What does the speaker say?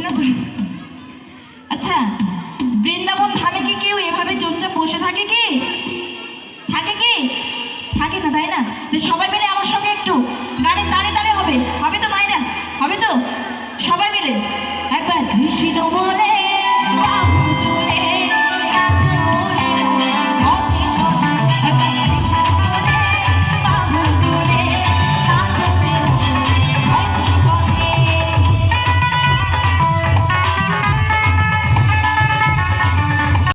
না তো। আচ্ছা, বৃন্দাবন ধামে কি কেউ এভাবে চুপচাপ বসে থাকে কি? থাকে কি? থাকে না, তাই না? তো সবাই মিলে আমার সঙ্গে একটু গানের তালে তালে হবে, হবে তো মাইরা? হবে তো? সবাই মিলে একবার কৃষ্ণ